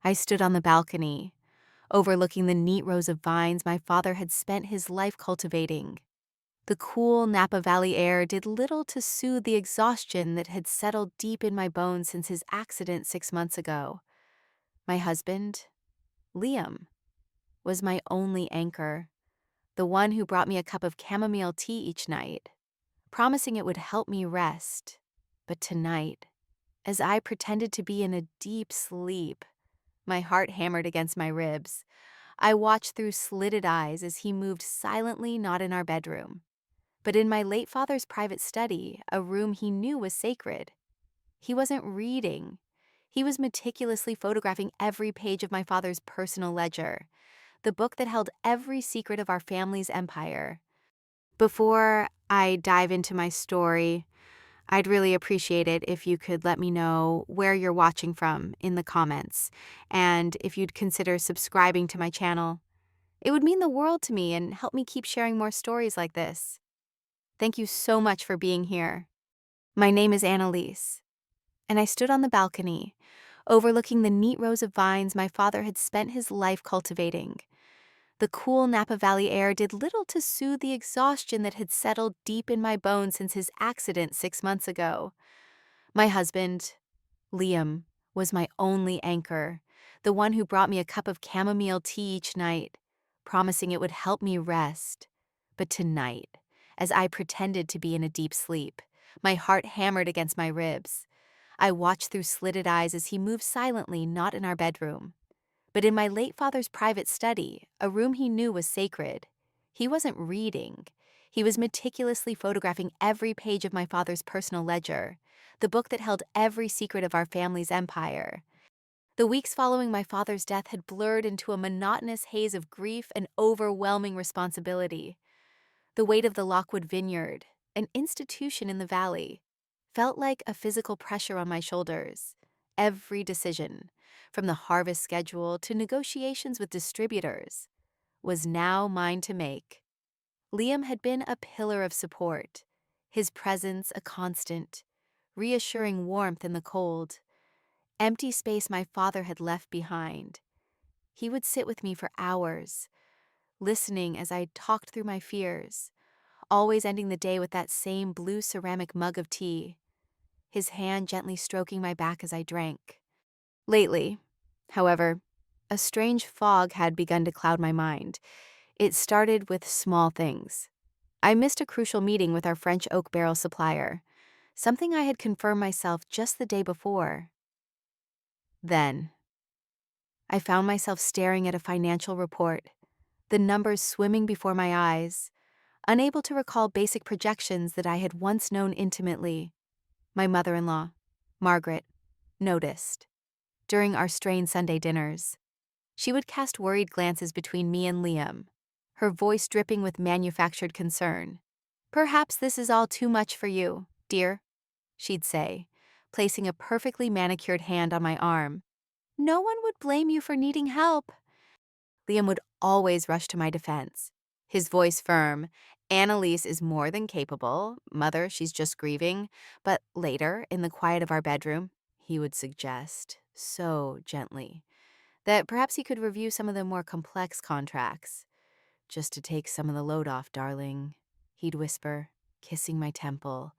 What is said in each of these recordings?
I stood on the balcony, overlooking the neat rows of vines my father had spent his life cultivating. The cool Napa Valley air did little to soothe the exhaustion that had settled deep in my bones since his accident 6 months ago. My husband, Liam, was my only anchor, the one who brought me a cup of chamomile tea each night, promising it would help me rest. But tonight, as I pretended to be in a deep sleep, my heart hammered against my ribs. I watched through slitted eyes as he moved silently, not in our bedroom, but in my late father's private study, a room he knew was sacred. He wasn't reading. He was meticulously photographing every page of my father's personal ledger, the book that held every secret of our family's empire. Before I dive into my story, I'd really appreciate it if you could let me know where you're watching from in the comments, and if you'd consider subscribing to my channel. It would mean the world to me and help me keep sharing more stories like this. Thank you so much for being here. My name is Annalise, and I stood on the balcony, overlooking the neat rows of vines my father had spent his life cultivating. The cool Napa Valley air did little to soothe the exhaustion that had settled deep in my bones since his accident 6 months ago. My husband, Liam, was my only anchor, the one who brought me a cup of chamomile tea each night, promising it would help me rest. But tonight, as I pretended to be in a deep sleep, my heart hammered against my ribs. I watched through slitted eyes as he moved silently, not in our bedroom, but in my late father's private study, a room he knew was sacred. He wasn't reading. He was meticulously photographing every page of my father's personal ledger, the book that held every secret of our family's empire. The weeks following my father's death had blurred into a monotonous haze of grief and overwhelming responsibility. The weight of the Lockwood Vineyard, an institution in the valley, felt like a physical pressure on my shoulders. Every decision, from the harvest schedule to negotiations with distributors, was now mine to make. Liam had been a pillar of support, his presence a constant, reassuring warmth in the cold, empty space my father had left behind. He would sit with me for hours, listening as I talked through my fears, always ending the day with that same blue ceramic mug of tea, his hand gently stroking my back as I drank. Lately, however, a strange fog had begun to cloud my mind. It started with small things. I missed a crucial meeting with our French oak barrel supplier, something I had confirmed myself just the day before. Then, I found myself staring at a financial report, the numbers swimming before my eyes, unable to recall basic projections that I had once known intimately. My mother-in-law, Margaret, noticed. During our strained Sunday dinners, she would cast worried glances between me and Liam, her voice dripping with manufactured concern. "Perhaps this is all too much for you, dear," she'd say, placing a perfectly manicured hand on my arm. "No one would blame you for needing help." Liam would always rush to my defense, his voice firm. "Annalise is more than capable. Mother, she's just grieving." But later, in the quiet of our bedroom, he would suggest, so gently, that perhaps he could review some of the more complex contracts. "Just to take some of the load off, darling," he'd whisper, kissing my temple.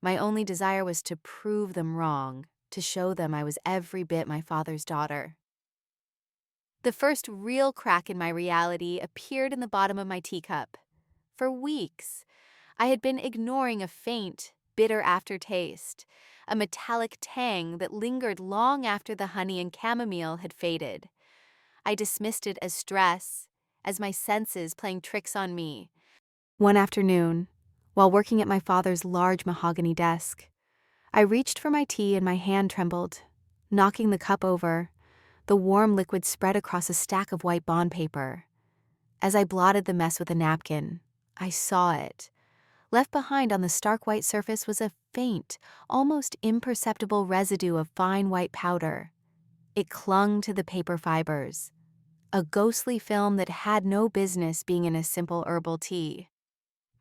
My only desire was to prove them wrong, to show them I was every bit my father's daughter. The first real crack in my reality appeared in the bottom of my teacup. For weeks, I had been ignoring a faint, bitter aftertaste, a metallic tang that lingered long after the honey and chamomile had faded. I dismissed it as stress, as my senses playing tricks on me. One afternoon, while working at my father's large mahogany desk, I reached for my tea and my hand trembled, knocking the cup over. The warm liquid spread across a stack of white bond paper. As I blotted the mess with a napkin, I saw it. Left behind on the stark white surface was a faint, almost imperceptible residue of fine white powder. It clung to the paper fibers, a ghostly film that had no business being in a simple herbal tea.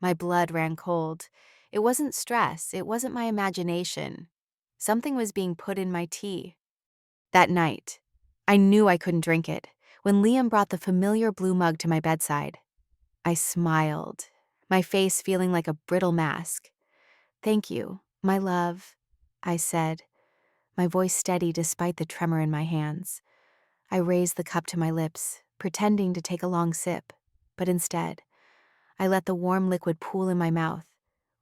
My blood ran cold. It wasn't stress, it wasn't my imagination. Something was being put in my tea. That night, I knew I couldn't drink it when Liam brought the familiar blue mug to my bedside. I smiled, my face feeling like a brittle mask. "Thank you, my love," I said, my voice steady despite the tremor in my hands. I raised the cup to my lips, pretending to take a long sip, but instead, I let the warm liquid pool in my mouth.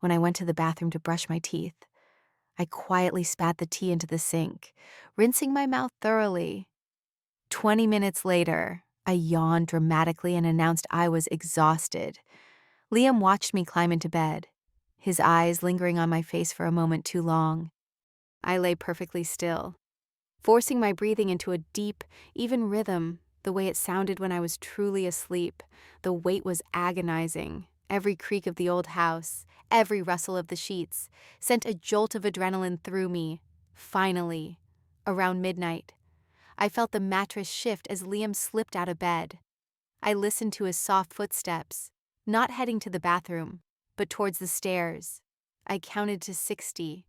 When I went to the bathroom to brush my teeth, I quietly spat the tea into the sink, rinsing my mouth thoroughly. 20 minutes later, I yawned dramatically and announced I was exhausted. Liam watched me climb into bed, his eyes lingering on my face for a moment too long. I lay perfectly still, forcing my breathing into a deep, even rhythm, the way it sounded when I was truly asleep. The weight was agonizing. Every creak of the old house, every rustle of the sheets, sent a jolt of adrenaline through me. Finally, around midnight, I felt the mattress shift as Liam slipped out of bed. I listened to his soft footsteps, not heading to the bathroom, but towards the stairs. I counted to 60,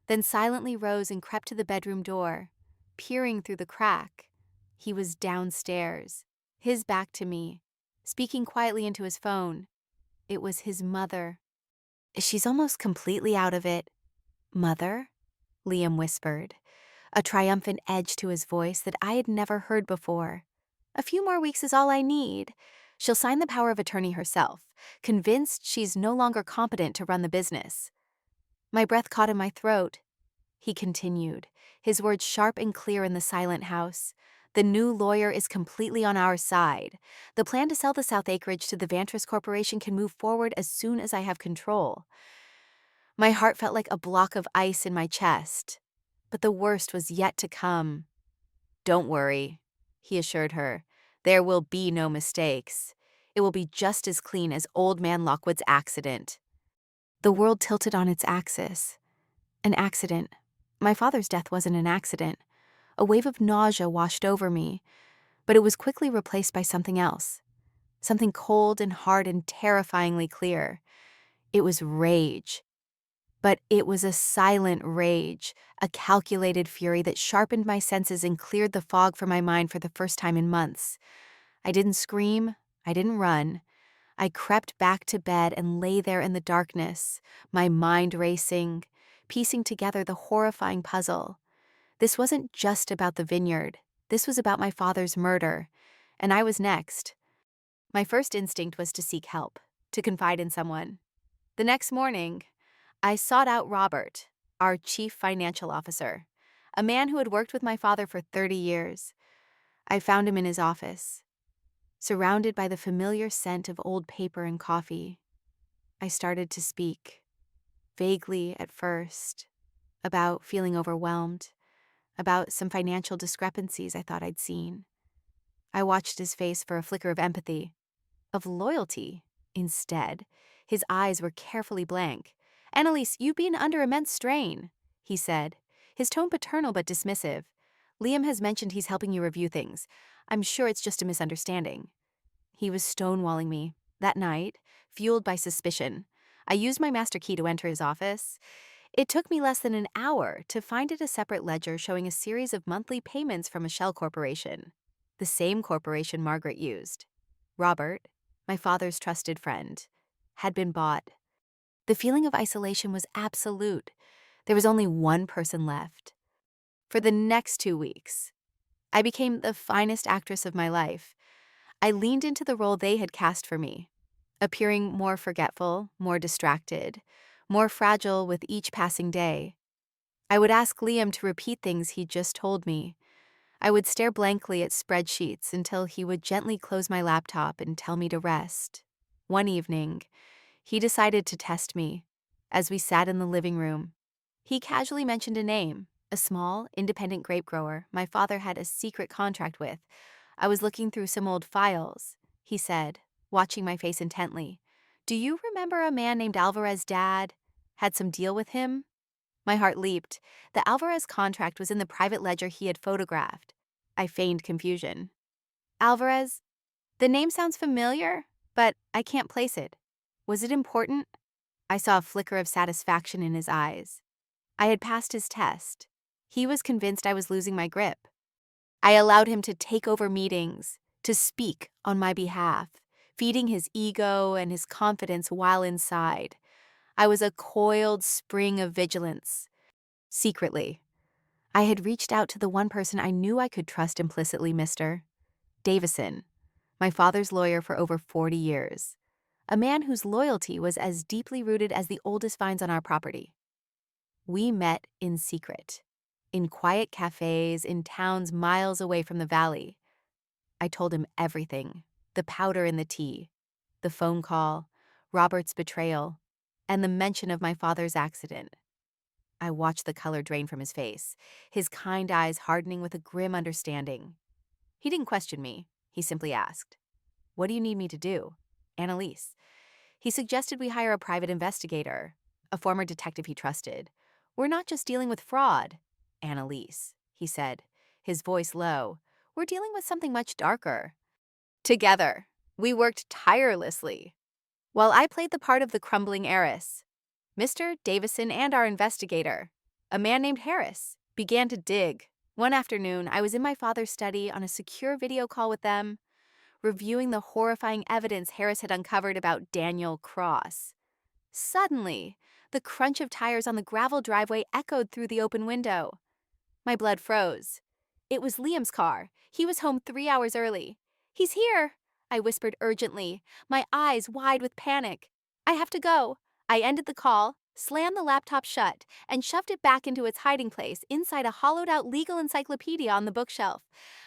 then silently rose and crept to the bedroom door. Peering through the crack, he was downstairs, his back to me, speaking quietly into his phone. It was his mother. "She's almost completely out of it." "Mother?" Liam whispered, a triumphant edge to his voice that I had never heard before. "A few more weeks is all I need. She'll sign the power of attorney herself, convinced she's no longer competent to run the business." My breath caught in my throat. He continued, his words sharp and clear in the silent house. "The new lawyer is completely on our side. The plan to sell the South acreage to the Vantris Corporation can move forward as soon as I have control." My heart felt like a block of ice in my chest. But the worst was yet to come. "Don't worry," he assured her. "There will be no mistakes. It will be just as clean as Old Man Lockwood's accident." The world tilted on its axis. An accident. My father's death wasn't an accident. A wave of nausea washed over me, but it was quickly replaced by something else. Something cold and hard and terrifyingly clear. It was rage. But it was a silent rage, a calculated fury that sharpened my senses and cleared the fog from my mind for the first time in months. I didn't scream, I didn't run. I crept back to bed and lay there in the darkness, my mind racing, piecing together the horrifying puzzle. This wasn't just about the vineyard. This was about my father's murder, and I was next. My first instinct was to seek help, to confide in someone. The next morning, I sought out Robert, our chief financial officer, a man who had worked with my father for 30 years. I found him in his office, surrounded by the familiar scent of old paper and coffee. I started to speak, vaguely at first, about feeling overwhelmed, about some financial discrepancies I thought I'd seen. I watched his face for a flicker of empathy, of loyalty. Instead, his eyes were carefully blank. "Annalise, you've been under immense strain," he said, his tone paternal but dismissive. "Liam has mentioned he's helping you review things. I'm sure it's just a misunderstanding." He was stonewalling me. That night, fueled by suspicion, I used my master key to enter his office. It took me less than an hour to find it a separate ledger showing a series of monthly payments from a shell corporation, the same corporation Margaret used. Robert, my father's trusted friend, had been bought. The feeling of isolation was absolute. There was only one person left. For the next 2 weeks, I became the finest actress of my life. I leaned into the role they had cast for me, appearing more forgetful, more distracted, more fragile with each passing day. I would ask Liam to repeat things he'd just told me. I would stare blankly at spreadsheets until he would gently close my laptop and tell me to rest. One evening, he decided to test me. As we sat in the living room, he casually mentioned a name, a small, independent grape grower my father had a secret contract with. I was looking through some old files, he said, watching my face intently. "Do you remember a man named Alvarez, Dad? Had some deal with him?" My heart leaped. The Alvarez contract was in the private ledger he had photographed. I feigned confusion. "Alvarez? The name sounds familiar, but I can't place it. Was it important?" I saw a flicker of satisfaction in his eyes. I had passed his test. He was convinced I was losing my grip. I allowed him to take over meetings, to speak on my behalf, feeding his ego and his confidence while inside. I was a coiled spring of vigilance. Secretly, I had reached out to the one person I knew I could trust implicitly, Mr. Davison, my father's lawyer for over 40 years, a man whose loyalty was as deeply rooted as the oldest vines on our property. We met in secret, in quiet cafes in towns miles away from the valley. I told him everything: the powder in the tea, the phone call, Robert's betrayal, and the mention of my father's accident. I watched the color drain from his face, his kind eyes hardening with a grim understanding. He didn't question me. He simply asked, "What do you need me to do?" Annalise. He suggested we hire a private investigator, a former detective he trusted. "We're not just dealing with fraud, Annalise," he said, his voice low. "We're dealing with something much darker." Together, we worked tirelessly. While I played the part of the crumbling heiress, Mr. Davison and our investigator, a man named Harris, began to dig. One afternoon, I was in my father's study on a secure video call with them, reviewing the horrifying evidence Harris had uncovered about Daniel Cross. Suddenly, the crunch of tires on the gravel driveway echoed through the open window. My blood froze. It was Liam's car. He was home 3 hours early. "He's here," I whispered urgently, my eyes wide with panic. "I have to go." I ended the call, slammed the laptop shut, and shoved it back into its hiding place inside a hollowed-out legal encyclopedia on the bookshelf.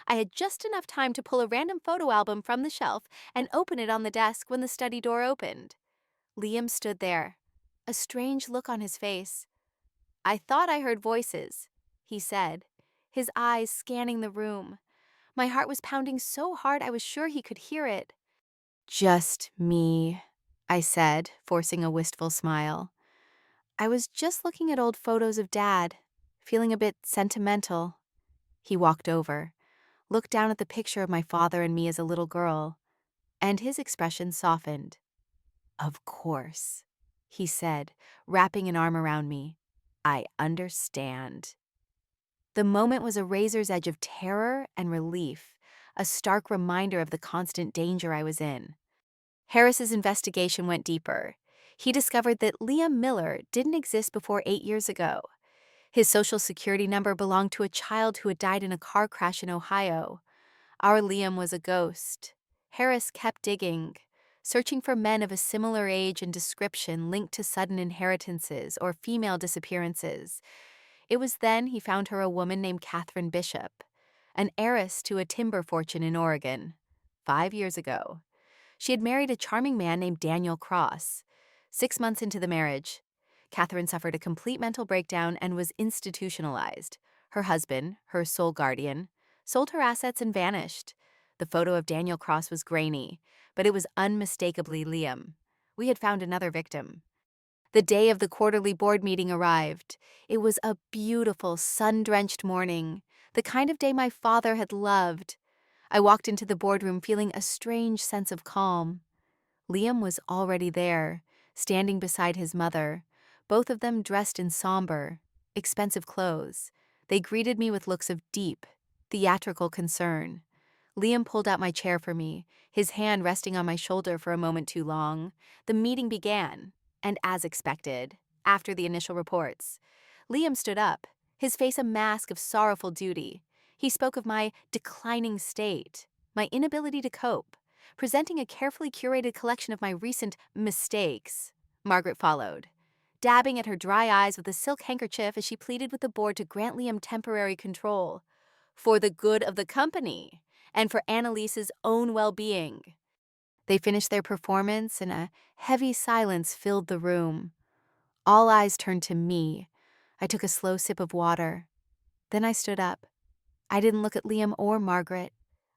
I had just enough time to pull a random photo album from the shelf and open it on the desk when the study door opened. Liam stood there, a strange look on his face. "I thought I heard voices," he said, his eyes scanning the room. My heart was pounding so hard I was sure he could hear it. "Just me," I said, forcing a wistful smile. "I was just looking at old photos of Dad, feeling a bit sentimental." He walked over, looked down at the picture of my father and me as a little girl, and his expression softened. "Of course," he said, wrapping an arm around me. "I understand." The moment was a razor's edge of terror and relief, a stark reminder of the constant danger I was in. Harris's investigation went deeper. He discovered that Liam Miller didn't exist before 8 years ago. His social security number belonged to a child who had died in a car crash in Ohio. Our Liam was a ghost. Harris kept digging, searching for men of a similar age and description linked to sudden inheritances or female disappearances. It was then he found her a woman named Catherine Bishop, an heiress to a timber fortune in Oregon. 5 years ago, she had married a charming man named Daniel Cross. 6 months into the marriage, Catherine suffered a complete mental breakdown and was institutionalized. Her husband, her sole guardian, sold her assets and vanished. The photo of Daniel Cross was grainy, but it was unmistakably Liam. We had found another victim. The day of the quarterly board meeting arrived. It was a beautiful, sun-drenched morning, the kind of day my father had loved. I walked into the boardroom feeling a strange sense of calm. Liam was already there, standing beside his mother, both of them dressed in somber, expensive clothes. They greeted me with looks of deep, theatrical concern. Liam pulled out my chair for me, his hand resting on my shoulder for a moment too long. The meeting began, and as expected, after the initial reports, Liam stood up, his face a mask of sorrowful duty. He spoke of my declining state, my inability to cope, presenting a carefully curated collection of my recent mistakes. Margaret followed, dabbing at her dry eyes with a silk handkerchief as she pleaded with the board to grant Liam temporary control, for the good of the company and for Annalise's own well-being. They finished their performance, and a heavy silence filled the room. All eyes turned to me. I took a slow sip of water. Then I stood up. I didn't look at Liam or Margaret.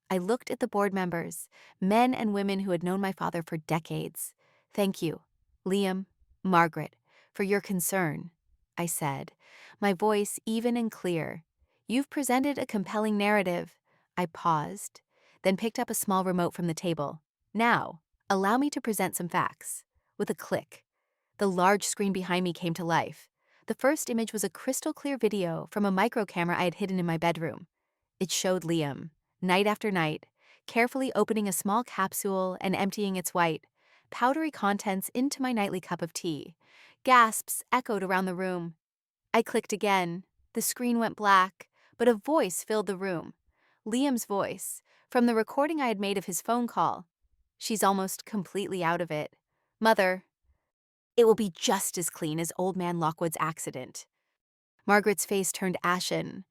I looked at the board members, men and women who had known my father for decades. "Thank you, Liam, Margaret, for your concern," I said, my voice even and clear. "You've presented a compelling narrative." I paused, then picked up a small remote from the table. "Now, allow me to present some facts." With a click, the large screen behind me came to life. The first image was a crystal-clear video from a micro camera I had hidden in my bedroom. It showed Liam, night after night, carefully opening a small capsule and emptying its white, powdery contents into my nightly cup of tea. Gasps echoed around the room. I clicked again. The screen went black, but a voice filled the room. Liam's voice, from the recording I had made of his phone call. She's almost completely out of it. Mother, it will be just as clean as old man Lockwood's accident. Margaret's face turned ashen.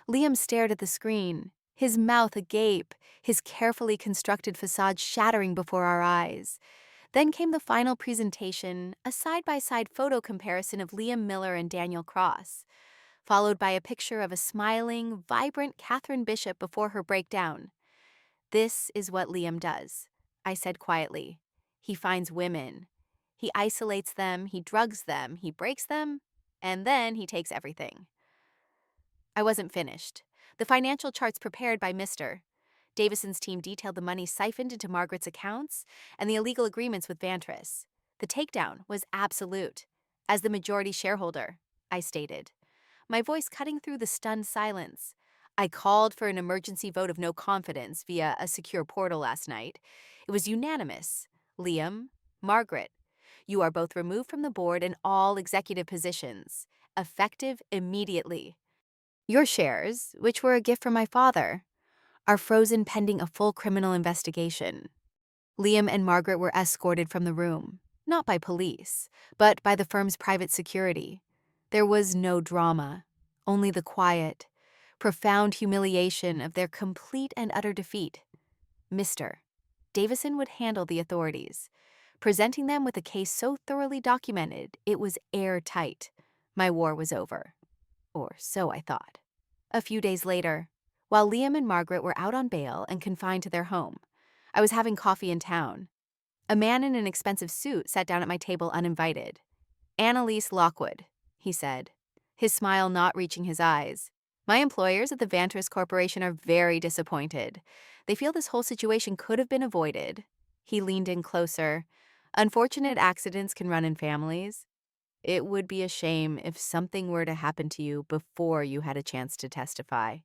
Liam stared at the screen, his mouth agape, his carefully constructed facade shattering before our eyes. Then came the final presentation, a side-by-side photo comparison of Liam Miller and Daniel Cross, followed by a picture of a smiling, vibrant Catherine Bishop before her breakdown. This is what Liam does, I said quietly. He finds women. He isolates them, he drugs them, he breaks them, and then he takes everything. I wasn't finished. The financial charts prepared by Mr. Davison's team detailed the money siphoned into Margaret's accounts and the illegal agreements with Vantris. The takedown was absolute. As the majority shareholder, I stated, my voice cutting through the stunned silence. I called for an emergency vote of no confidence via a secure portal last night. It was unanimous. Liam, Margaret, you are both removed from the board and all executive positions, effective immediately. Your shares, which were a gift from my father, are frozen pending a full criminal investigation. Liam and Margaret were escorted from the room, not by police, but by the firm's private security. There was no drama, only the quiet, profound humiliation of their complete and utter defeat. Mr. Davison would handle the authorities, presenting them with a case so thoroughly documented it was airtight. My war was over. Or so I thought. A few days later, while Liam and Margaret were out on bail and confined to their home, I was having coffee in town. A man in an expensive suit sat down at my table uninvited. Annalise Lockwood, he said, his smile not reaching his eyes. My employers at the Vantris Corporation are very disappointed. They feel this whole situation could have been avoided. He leaned in closer. Unfortunate accidents can run in families. It would be a shame if something were to happen to you before you had a chance to testify.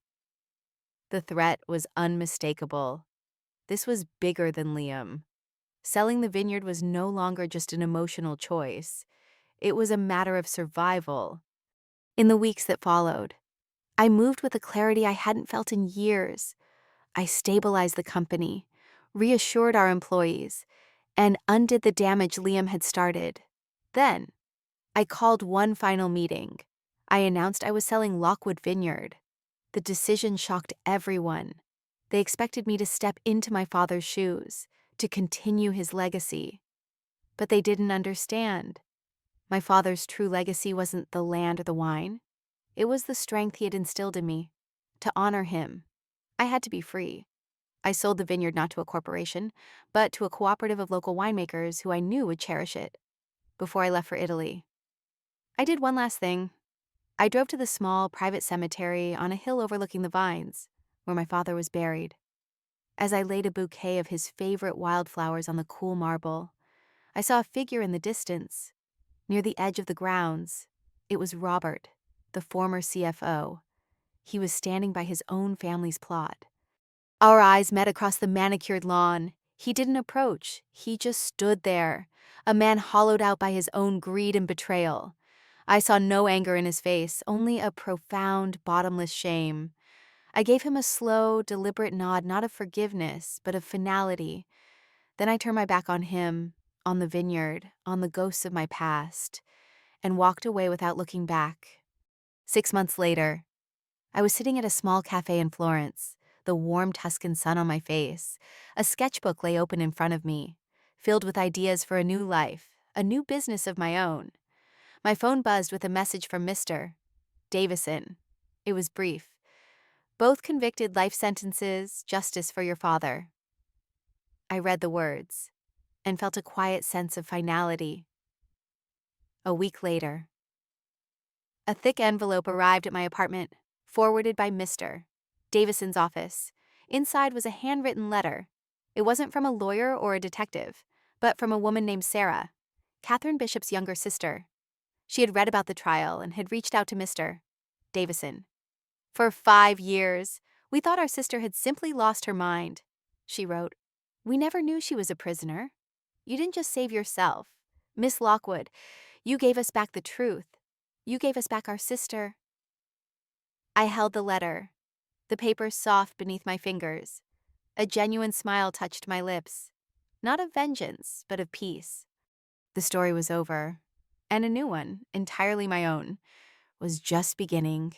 The threat was unmistakable. This was bigger than Liam. Selling the vineyard was no longer just an emotional choice. It was a matter of survival. In the weeks that followed, I moved with a clarity I hadn't felt in years. I stabilized the company, reassured our employees, and undid the damage Liam had started. Then, I called one final meeting. I announced I was selling Lockwood Vineyard. The decision shocked everyone. They expected me to step into my father's shoes, to continue his legacy. But they didn't understand. My father's true legacy wasn't the land or the wine. It was the strength he had instilled in me. To honor him, I had to be free. I sold the vineyard not to a corporation, but to a cooperative of local winemakers who I knew would cherish it. Before I left for Italy, I did one last thing. I drove to the small, private cemetery on a hill overlooking the vines, where my father was buried. As I laid a bouquet of his favorite wildflowers on the cool marble, I saw a figure in the distance. Near the edge of the grounds, it was Robert, the former CFO. He was standing by his own family's plot. Our eyes met across the manicured lawn. He didn't approach. He just stood there, a man hollowed out by his own greed and betrayal. I saw no anger in his face, only a profound, bottomless shame. I gave him a slow, deliberate nod, not of forgiveness, but of finality. Then I turned my back on him, on the vineyard, on the ghosts of my past, and walked away without looking back. 6 months later, I was sitting at a small cafe in Florence, the warm Tuscan sun on my face. A sketchbook lay open in front of me, filled with ideas for a new life, a new business of my own. My phone buzzed with a message from Mr. Davison. It was brief. Both convicted, life sentences, justice for your father. I read the words and felt a quiet sense of finality. A week later, a thick envelope arrived at my apartment, forwarded by Mr. Davison's office. Inside was a handwritten letter. It wasn't from a lawyer or a detective, but from a woman named Sarah, Catherine Bishop's younger sister. She had read about the trial and had reached out to Mr. Davison. For 5 years, We thought our sister had simply lost her mind. She wrote, "We never knew she was a prisoner. You didn't just save yourself. Miss Lockwood, you gave us back the truth. You gave us back our sister." I held the letter, the paper soft beneath my fingers. A genuine smile touched my lips, not of vengeance, but of peace. The story was over, and a new one, entirely my own, was just beginning.